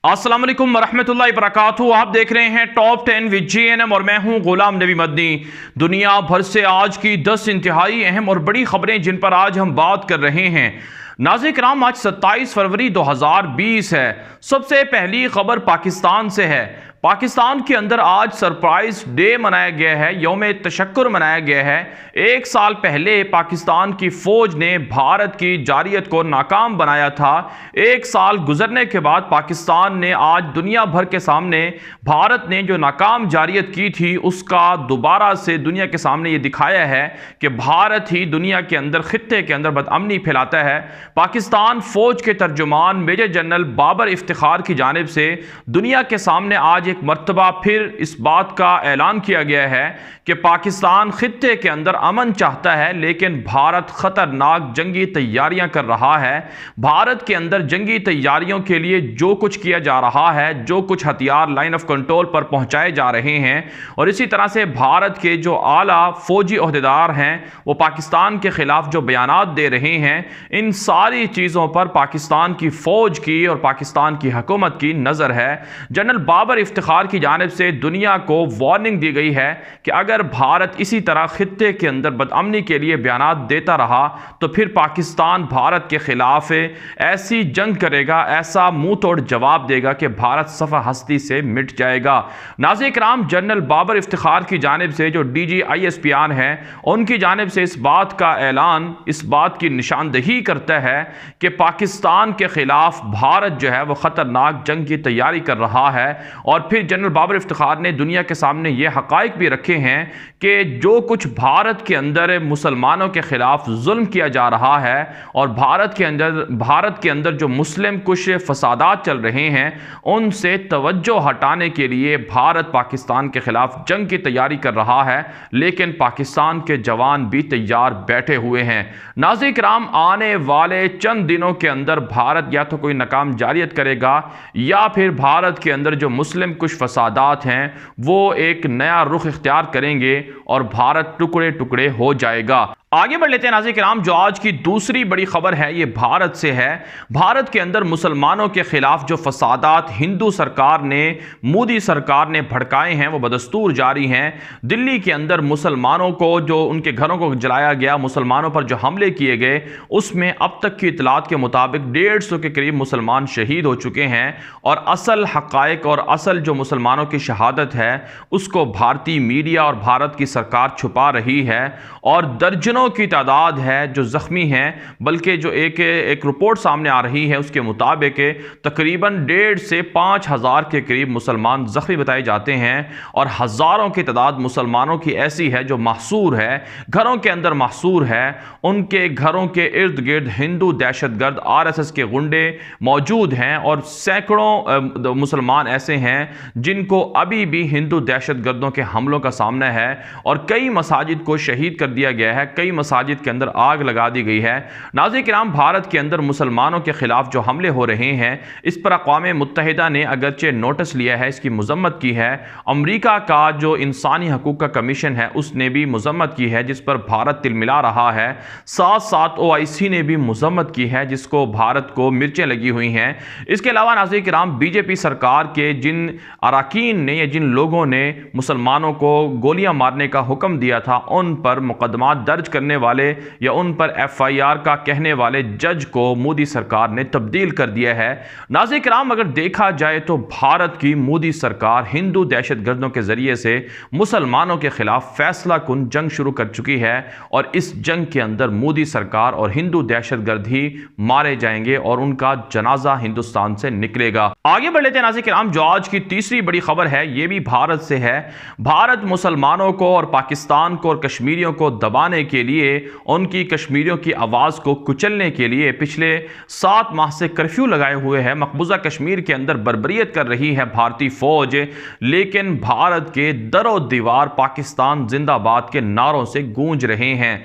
अस्सलाम वालेकुम वरहमतुल्लाहि वबरकातुहू। आप देख रहे हैं टॉप 10 विद GNM और मैं हूं गुलाम नबी मदनी। दुनिया भर से आज की 10 इंतहाई अहम और बड़ी खबरें जिन पर आज हम बात कर रहे हैं। नाज़रीन किराम, आज 27 फरवरी 2020 है। सबसे पहली खबर पाकिस्तान से है। पाकिस्तान के अंदर आज सरप्राइज डे मनाया गया है, यौम तशक्कुर मनाया गया है। एक साल पहले पाकिस्तान की फौज ने भारत की जारियत को नाकाम बनाया था। एक साल गुजरने के बाद पाकिस्तान ने आज दुनिया भर के सामने भारत ने जो नाकाम जारियत की थी उसका दोबारा से दुनिया के सामने ये दिखाया है कि भारत ही दुनिया के अंदर खित्ते के अंदर बदअमनी फैलाता है। पाकिस्तान फौज के तर्जुमान मेजर जनरल बाबर इफ्तिखार की जानिब से दुनिया के सामने आज एक मर्तबा फिर इस बात का ऐलान किया गया है कि पाकिस्तान खित्ते के अंदर अमन चाहता है, लेकिन भारत खतरनाक जंगी तैयारियां कर रहा है। भारत के अंदर जंगी तैयारियों के लिए जो कुछ किया जा रहा है, जो कुछ हथियार लाइन ऑफ कंट्रोल पर पहुंचाए जा रहे हैं, और इसी तरह से भारत के जो आला फौजी ओहदेदार हैं वो पाकिस्तान के खिलाफ जो बयानात दे रहे हैं, इन सारी चीज़ों पर पाकिस्तान की फौज की और पाकिस्तान की हुकूमत की नज़र है। जनरल बाबर इफ्तिखार की जानिब से दुनिया को वार्निंग दी गई है कि अगर भारत इसी तरह खित्ते के अंदर बदअमनी के लिए बयानात देता रहा तो फिर पाकिस्तान भारत के खिलाफ ऐसी जंग करेगा, ऐसा मुंह तोड़ जवाब देगा कि भारत सफ़ा हस्ती से मिट जाएगा। नाज़रीन किराम, जनरल बाबर इफ्तिखार की जानिब से जो DG ISPR हैं उनकी जानिब से इस बात का ऐलान इस बात की निशानदही करता है कि पाकिस्तान के खिलाफ भारत जो है वो ख़तरनाक जंग की तैयारी कर रहा है। और फिर जनरल बाबर इफ्तिखार ने दुनिया के सामने ये हक़ाइक़ भी रखे हैं कि जो कुछ भारत के अंदर मुसलमानों के खिलाफ जुल्म किया जा रहा है और भारत के अंदर जो मुस्लिम कुछ फसादात चल रहे हैं उनसे तवज्जो हटाने के लिए भारत पाकिस्तान के खिलाफ जंग की तैयारी कर रहा है, लेकिन पाकिस्तान के जवान भी तैयार बैठे हुए हैं। नाज़रीन किराम, आने वाले चंद दिनों के अंदर भारत या तो कोई नाकाम जारियत करेगा या फिर भारत के अंदर जो मुस्लिम कुछ फसादात हैं वो एक नया रुख इख्तियार करेंगे और भारत टुकड़े टुकड़े हो जाएगा। आगे बढ़ लेते हैं नाज़रीन किराम, जो आज की दूसरी बड़ी खबर है ये भारत से है। भारत के अंदर मुसलमानों के खिलाफ जो फसादात हिंदू सरकार ने, मोदी सरकार ने भड़काए हैं वो बदस्तूर जारी हैं। दिल्ली के अंदर मुसलमानों को जो उनके घरों को जलाया गया, मुसलमानों पर जो हमले किए गए, उसमें अब तक की इतलात के मुताबिक 150 के करीब मुसलमान शहीद हो चुके हैं। और असल हक़ाइक़ और असल जो मुसलमानों की शहादत है उसको भारतीय मीडिया और भारत की सरकार छुपा रही है। और दर्जनों की तादाद है जो जख्मी हैं, बल्कि जो एक रिपोर्ट सामने आ रही है उसके मुताबिक तकरीबन 1.5 से 5 हज़ार के करीब मुसलमान जख्मी बताए जाते हैं। और हज़ारों की तादाद मुसलमानों की ऐसी है जो महसूर है, घरों के अंदर महसूर है। उनके घरों के इर्द गिर्द हिंदू दहशतगर्द RSS के गुंडे मौजूद हैं और सैकड़ों मुसलमान ऐसे हैं जिनको अभी भी हिंदू दहशतगर्दों के हमलों का सामना है। और कई मसाजिद को शहीद कर दिया गया है, कई मसाजिद के अंदर आग लगा दी गई है। नाज़रीन किराम, भारत के अंदर मुसलमानों के खिलाफ जो हमले हो रहे हैं इस पर अक़वाम मुत्तहिदा ने अगरचे नोटिस लिया है, इसकी मज़म्मत की है। अमरीका का जो इंसानी हकूक़ का कमीशन है उसने भी मज़म्मत की है, जिस पर भारत तिलमिला रहा है। साथ साथ OIC ने भी मज़म्मत की है, जिसको भारत को मिर्चें लगी हुई हैं। इसके अलावा नाज़रीन किराम, BJP सरकार के जिन अरकान ने या जिन लोगों ने मुसलमानों को गोलियां मारने का हुक्म दिया था उन पर मुकदमा दर्ज करने वाले या उन पर FIR का कहने वाले जज को मोदी सरकार ने तब्दील कर दिया है। नाज़रीन किराम, अगर देखा जाए तो भारत की मोदी सरकार हिंदू दहशतगर्दों के जरिए से मुसलमानों के खिलाफ फैसला कुन जंग शुरू कर चुकी है। और इस जंग के अंदर मोदी सरकार और हिंदू दहशतगर्द ही मारे जाएंगे और उनका जनाजा हिंदुस्तान से निकलेगा। आगे बढ़ लेते हैं नाज़रीन किराम, जो आज की तीसरी बड़ी खबर है ये भी भारत से है। भारत मुसलमानों को और पाकिस्तान को और कश्मीरियों को दबाने के लिए, उनकी कश्मीरियों की आवाज़ को कुचलने के लिए पिछले 7 माह से कर्फ्यू लगाए हुए है। मकबूजा कश्मीर के अंदर बर्बरियत कर रही है भारतीय फौज, लेकिन भारत के दरो दीवार पाकिस्तान जिंदाबाद के नारों से गूंज रहे हैं।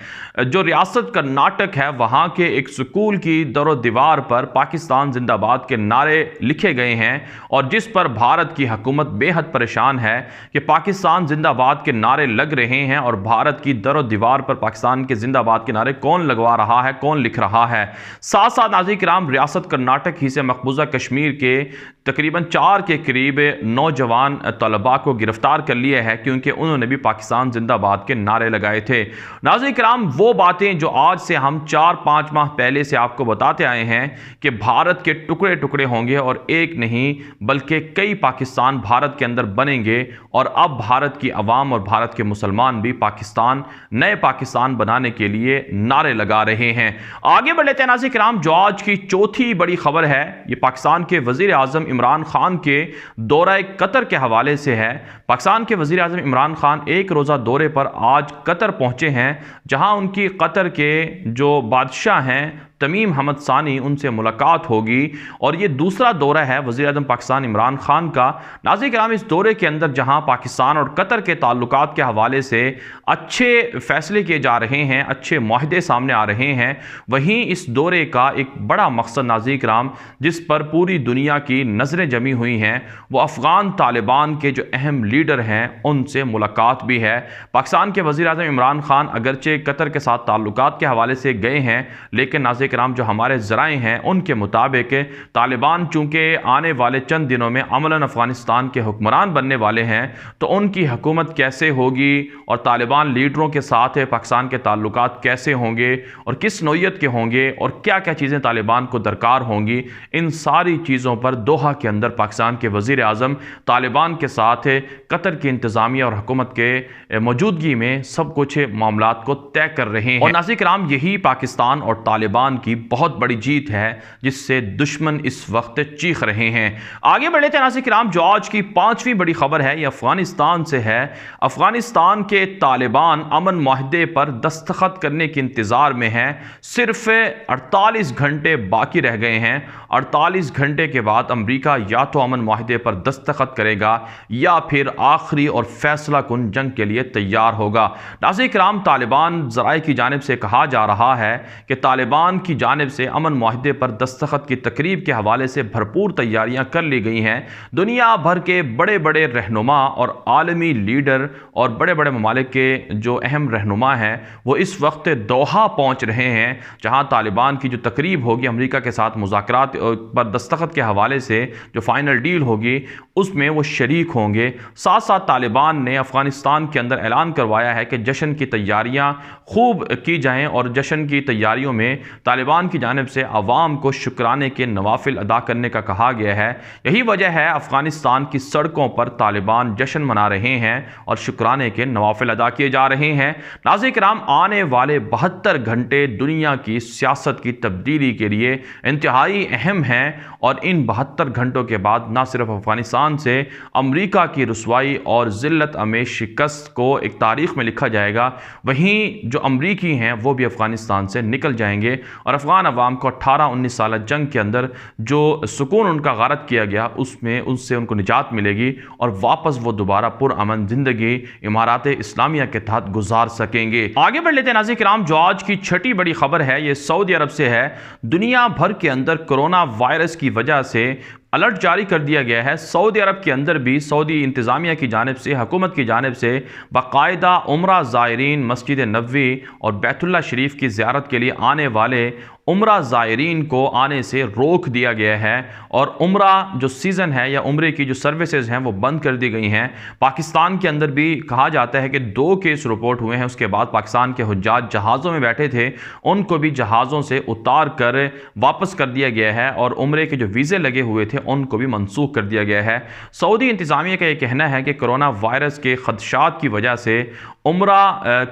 जो रियासत कर्नाटक है वहां के एक स्कूल की दरो दीवार पर पाकिस्तान जिंदाबाद के नारे लिखे गए हैं और जिस पर भारत की हुकूमत बेहद परेशान है कि पाकिस्तान जिंदाबाद के नारे लग रहे हैं और भारत की दरो दीवार पर पाकिस्तान पाकिस्तान के जिंदाबाद के नारे कौन लगवा रहा है, कौन लिख रहा है। साथ साथ नाज़रीन किराम, रियासत कर्नाटक ही से मकबूजा कश्मीर के तकरीबन 4 के करीब नौजवान तलबा को गिरफ्तार कर लिया है क्योंकि उन्होंने भी पाकिस्तान जिंदाबाद के नारे लगाए थे। नाज़रीन किराम, वो बातें जो आज से हम 4-5 माह पहले से आपको बताते आए हैं कि भारत के टुकड़े टुकड़े होंगे और एक नहीं बल्कि कई पाकिस्तान भारत के अंदर बनेंगे, और अब भारत की अवाम और भारत के मुसलमान भी पाकिस्तान, नए पाकिस्तान बनाने के लिए नारे लगा रहे हैं। आगे बढ़ लेते हैं नाज़रीन किराम, जो आज की चौथी बड़ी खबर है ये पाकिस्तान के वजीर आजम इमरान खान के दौरा कतर के हवाले से है। पाकिस्तान के वजीर आजम इमरान खान एक रोज़ा दौरे पर आज कतर पहुंचे हैं, जहां उनकी कतर के जो बादशाह हैं तमीम हमद सानी, उनसे मुलाकात होगी और ये दूसरा दौरा है वज़ीर आज़म पाकिस्तान इमरान खान का। नाज़रीन किराम, इस दौरे के अंदर जहां पाकिस्तान और कतर के ताल्लुकात के हवाले से अच्छे फैसले किए जा रहे हैं, अच्छे मुआहदे सामने आ रहे हैं, वहीं इस दौरे का एक बड़ा मकसद नाज़रीन किराम जिस पर पूरी दुनिया की नज़रें जमी हुई हैं वो अफ़गान तालिबान के जो अहम लीडर हैं उनसे मुलाकात भी है। पाकिस्तान के वज़ीर आज़म इमरान खान अगरचे कतर के साथ ताल्लुकात के हवाले से गए हैं, लेकिन नाज़रीन किराम जो हमारे ज़राए हैं उनके मुताबिक तालिबान चूंकि आने वाले चंद दिनों में अमलन अफगानिस्तान के हुक्मरान बनने वाले हैं, तो उनकी हुकूमत कैसे होगी और तालिबान लीडरों के साथ पाकिस्तान के ताल्लुकात कैसे होंगे और किस नौइयत के होंगे और क्या क्या चीज़ें तालिबान को दरकार होंगी, इन सारी चीज़ों पर दोहा के अंदर पाकिस्तान के वज़ीर आज़म तालिबान के साथ कतर की इंतज़ामिया और हुकूमत के मौजूदगी में सब कुछ मामलात को तय कर रहे हैं। और नाज़रीन किराम, यही पाकिस्तान और तालिबान की बहुत बड़ी जीत है जिससे दुश्मन इस वक्त चीख रहे हैं। आगे बढ़े थे नाज़रीन किराम, जो आज की 5वीं बड़ी खबर है ये अफगानिस्तान से है। अफगानिस्तान के तालिबान अमन मुआहदे पर दस्तखत करने के इंतजार में है। सिर्फ 48 घंटे बाकी रह गए हैं। 48 घंटे के बाद अमेरिका या तो अमन मुआहदे पर दस्तखत करेगा या फिर आखिरी और फैसला कुन जंग के लिए तैयार होगा। नाज़रीन किराम, तालिबान ज़राए की जानिब से कहा जा रहा है कि तालिबान की जानिब से अमन मुआहदे पर दस्तखत की तकरीब के हवाले से भरपूर तैयारियां कर ली गई हैं। दुनिया भर के बड़े बड़े रहनुमा और आलमी लीडर और बड़े बड़े ममालिक के जो अहम रहनुमा हैं वो इस वक्त दोहा पहुंच रहे हैं, जहां तालिबान की जो तकरीब होगी अमेरिका के साथ मुज़ाकरात पर दस्तखत के हवाले से जो फाइनल डील होगी उसमें वो शरीक होंगे। साथ साथ तालिबान ने अफगानिस्तान के अंदर ऐलान करवाया है कि जश्न की तैयारियां खूब की जाएं और जश्न की तैयारियों में तालिबान की जानिब से अवाम को शुक्राने के नवाफिल अदा करने का कहा गया है। यही वजह है अफगानिस्तान की सड़कों पर तालिबान जश्न मना रहे हैं और शुक्राने के नवाफिल अदा किए जा रहे हैं। नाज़रीन किराम, आने वाले 72 घंटे दुनिया की सियासत की तब्दीली के लिए इंतहाई अहम हैं और इन 72 घंटों के बाद न सिर्फ अफगानिस्तान से अमेरिका की रुसवाई और ज़िल्लत अमेश शिकस्त को एक तारीख में लिखा जाएगा, वहीं जो अमरीकी हैं वो भी अफगानिस्तान से निकल जाएंगे और अफगान अवाम को 18-19 साल जंग के अंदर जो सुकून उनका गारत किया गया उसमें उससे उनको निजात मिलेगी और वापस वो दोबारा पुरअमन जिंदगी इमारात इस्लामिया के तहत गुजार सकेंगे। आगे बढ़ लेते हैं नाज़रीन किराम, जो आज की छठी बड़ी खबर है ये सऊदी अरब से है। दुनिया भर के अंदर कोरोना वायरस की वजह से अलर्ट जारी कर दिया गया है। सऊदी अरब के अंदर भी सऊदी इंतज़ामिया की जानिब से, हुकूमत की जानिब से बाकायदा उम्रा ज़ायरीन मस्जिद नबवी और बैतुल्ला शरीफ की ज़ियारत के लिए आने वाले उम्रा ज़ायरीन को आने से रोक दिया गया है और उम्रा जो सीज़न है या उम्रे की जो सर्विसेज हैं वो बंद कर दी गई हैं। पाकिस्तान के अंदर भी कहा जाता है कि 2 केस रिपोर्ट हुए हैं। उसके बाद पाकिस्तान के हुज्जाज जहाज़ों में बैठे थे, उनको भी जहाज़ों से उतार कर वापस कर दिया गया है और उम्रे के जो वीज़े लगे हुए थे उनको भी मनसूख कर दिया गया है। सऊदी इंतज़ामिया का यह कहना है कि कोरोना वायरस के खदशात की वजह से उम्रा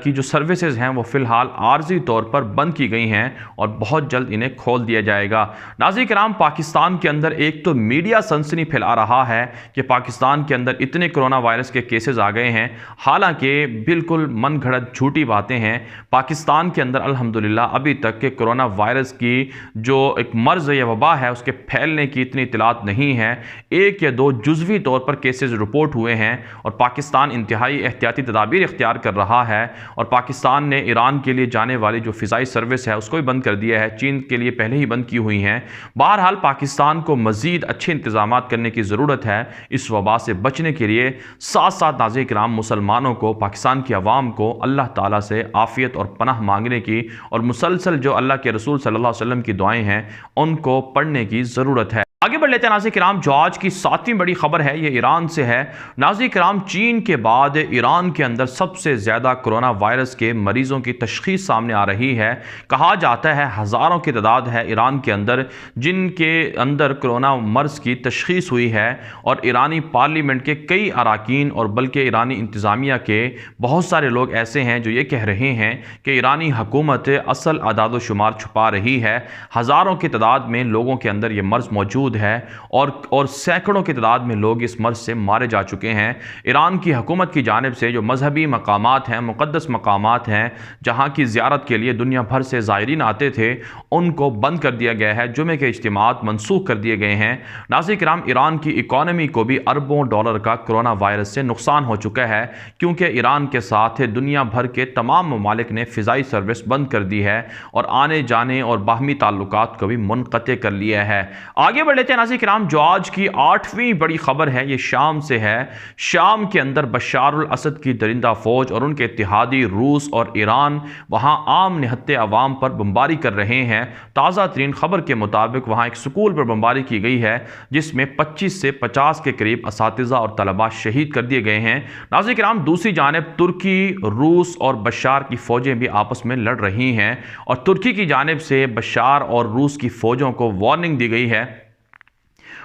की जो सर्विसेज हैं वो फ़िलहाल आर्जी तौर पर बंद की गई हैं और बहुत जल्द इन्हें खोल दिया जाएगा। नाज़रीन किराम, पाकिस्तान के अंदर एक तो मीडिया सनसनी फैला रहा है कि पाकिस्तान के अंदर इतने कोरोना वायरस के केसेस आ गए हैं, हालांकि बिल्कुल मन घड़त झूठी बातें हैं। पाकिस्तान के अंदर अल्हम्दुलिल्लाह अभी तक के कोरोना वायरस की जो एक मर्ज़ या वबा है उसके फैलने की इतनी इतलात नहीं है। 1 या 2 जुज़वी तौर पर केसेस रिपोर्ट हुए हैं और पाकिस्तान इंतहाई एहतियाती तदाबीर इख्तियार कर रहा है और पाकिस्तान ने ईरान के लिए जाने वाली जो फ़िज़ाई सर्विस है उसको भी बंद कर दिया है, चीन के लिए पहले ही बंद की हुई हैं। बहरहाल पाकिस्तान को मज़ीद अच्छे इंतज़ाम करने की ज़रूरत है इस वबा से बचने के लिए। साथ साथ नाज़रीन किराम, मुसलमानों को, पाकिस्तान की आवाम को अल्लाह ताला से आफ़ियत और पनाह मांगने की और मुसलसल जो अल्लाह के रसूल सल्लल्लाहु अलैहि वसल्लम की दुआएं हैं उनको पढ़ने की ज़रूरत है। आगे बढ़ लेते हैं नाज़रीन किराम, जो आज की 7वीं बड़ी खबर है ये ईरान से है। नाज़रीन किराम, चीन के बाद ईरान के अंदर सबसे ज़्यादा कोरोना वायरस के मरीज़ों की तशख़ीस सामने आ रही है। कहा जाता है हज़ारों की तादाद है ईरान के अंदर जिनके अंदर कोरोना मर्ज़ की तशख़ीस हुई है और ईरानी पार्लियामेंट के कई अरकान और बल्कि ईरानी इंतज़ामिया के बहुत सारे लोग ऐसे हैं जो ये कह रहे हैं कि ईरानी हुकूमत असल आदाद शुमार छुपा रही है। हज़ारों की तादाद में लोगों के अंदर ये मर्ज़ मौजूद है और सैकड़ों की तादाद में लोग इस मर्ज से मारे जा चुके हैं। ईरान की हुकूमत की जानिब से जो मजहबी मकामात हैं, मुक़द्दस मकामात हैं, जहाँ की ज़ियारत के लिए दुनिया भर से ज़ायरीन आते थे, उनको बंद कर दिया गया है। जुमे के इज्तिमात मनसूख कर दिए गए हैं। नाज़रीन किराम, ईरान की इकॉनमी को भी अरबों डॉलर का कोरोना वायरस से नुकसान हो चुका है क्योंकि ईरान के साथ दुनिया भर के तमाम ममालिक ने फ़िज़ाई सर्विस बंद कर दी है और आने जाने और बाहमी ताल्लुकात को भी मुनक़ते कर लिया है। आगे बढ़ लेते हैं नाज़रीन किराम, जो आज की 8वीं बड़ी खबर है ये शाम से है। शाम के अंदर बशार अल असद की दरिंदा फौज और उनके इत्तेहादी रूस और ईरान वहां आम निहत्ते अवाम पर बमबारी कर रहे हैं। ताज़ा तरीन खबर के मुताबिक वहां एक स्कूल पर बमबारी की गई है जिसमें 25 से 50 के करीब असातिज़ा और तलबा शहीद कर दिए गए हैं। नाज़रीन किराम, दूसरी जानिब तुर्की, रूस और बशार की फौजें भी आपस में लड़ रही हैं और तुर्की की जानिब से बशार और रूस की फौजों को वार्निंग दी गई है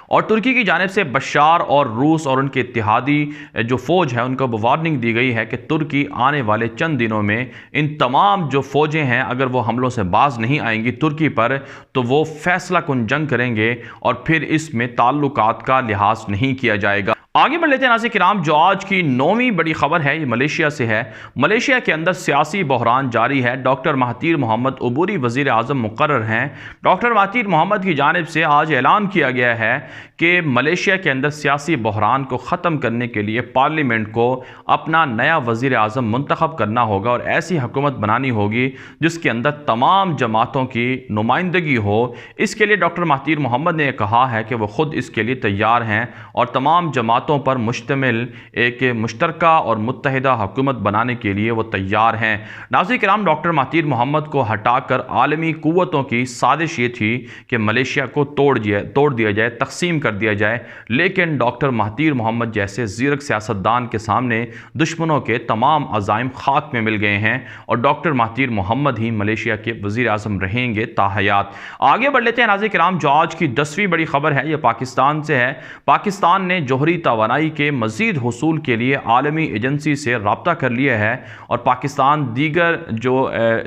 और तुर्की की जानिब से बशार और रूस और उनके इत्तेहादी जो फ़ौज है उनको वार्निंग दी गई है कि तुर्की आने वाले चंद दिनों में इन तमाम जो फ़ौजें हैं अगर वो हमलों से बाज नहीं आएंगी तुर्की पर तो वो फैसला कुन जंग करेंगे और फिर इसमें ताल्लुकात का लिहाज नहीं किया जाएगा। आगे बढ़ लेते हैं नाज़रीन किराम, जो आज की 9वीं बड़ी खबर है ये मलेशिया से है। मलेशिया के अंदर सियासी बहरान जारी है। डॉक्टर महातीर मोहम्मद अबूरी वज़ीर आज़म मुकर्रर हैं। डॉक्टर महातीर मोहम्मद की जानिब से आज ऐलान किया गया है कि मलेशिया के अंदर सियासी बहरान को ख़त्म करने के लिए पार्लियामेंट को अपना नया वज़ीर आज़म मुंतखब करना होगा और ऐसी हुकूमत बनानी होगी जिसके अंदर तमाम जमातों की नुमाइंदगी हो। इसके लिए डॉक्टर महातीर मोहम्मद ने कहा है कि वो ख़ुद इसके लिए तैयार हैं और तमाम जमातों पर मुश्तमिल एक मुश्तरका और मुत्तहिदा हुकूमत बनाने के लिए वो तैयार हैं। नाज़रीन किराम, डॉक्टर महातीर मोहम्मद को हटाकर आलमी कुव्वतों की साजिश ये थी कि मलेशिया को तोड़ दिया जाए, तकसीम कर दिया जाए, लेकिन डॉक्टर महातीर मोहम्मद जैसे ज़ीरक सियासतदान के सामने दुश्मनों के तमाम अज़ाइम खाक में मिल गए हैं और डॉक्टर महातीर मोहम्मद ही मलेशिया के वज़ीर आज़म रहेंगे ताहयात। आगे बढ़ लेते हैं नाज़रीन किराम, जो आज की 10वीं बड़ी खबर है ये पाकिस्तान से है। पाकिस्तान ने जोहरी तवानाई के मज़ीद हुसूल के लिए आलमी एजेंसी से रब्ता कर लिया है और पाकिस्तान दीगर जो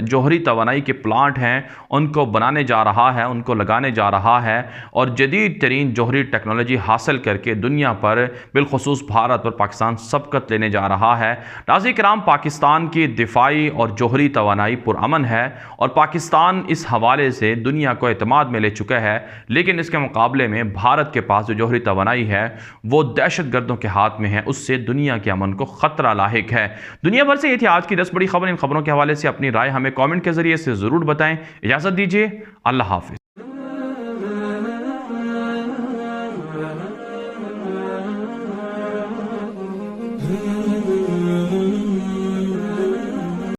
जोहरी तवानाई के प्लांट हैं उनको बनाने जा रहा है, उनको लगाने जा रहा है और जदीद तरीन जोहरी टेक्नोलॉजी हासिल करके दुनिया पर बिलखुसूस भारत पर पाकिस्तान सबकत लेने जा रहा है। नाज़रीन किराम, पाकिस्तान की दिफाई और जोहरी तवानाई पुरअमन है और पाकिस्तान इस हवाले से दुनिया को एतमाद में ले चुका है, लेकिन इसके मुकाबले में भारत के पास जो जोहरी तवानाई है वो दहशतगर्दों के हाथ में है, उससे दुनिया के अमन को खतरा लाहिक है। दुनिया भर से ये थी आज की 10 बड़ी खबर। इन खबरों के हवाले से अपनी राय हमें कमेंट के जरिए से जरूर बताएं। इजाजत दीजिए, अल्लाह हाफिज।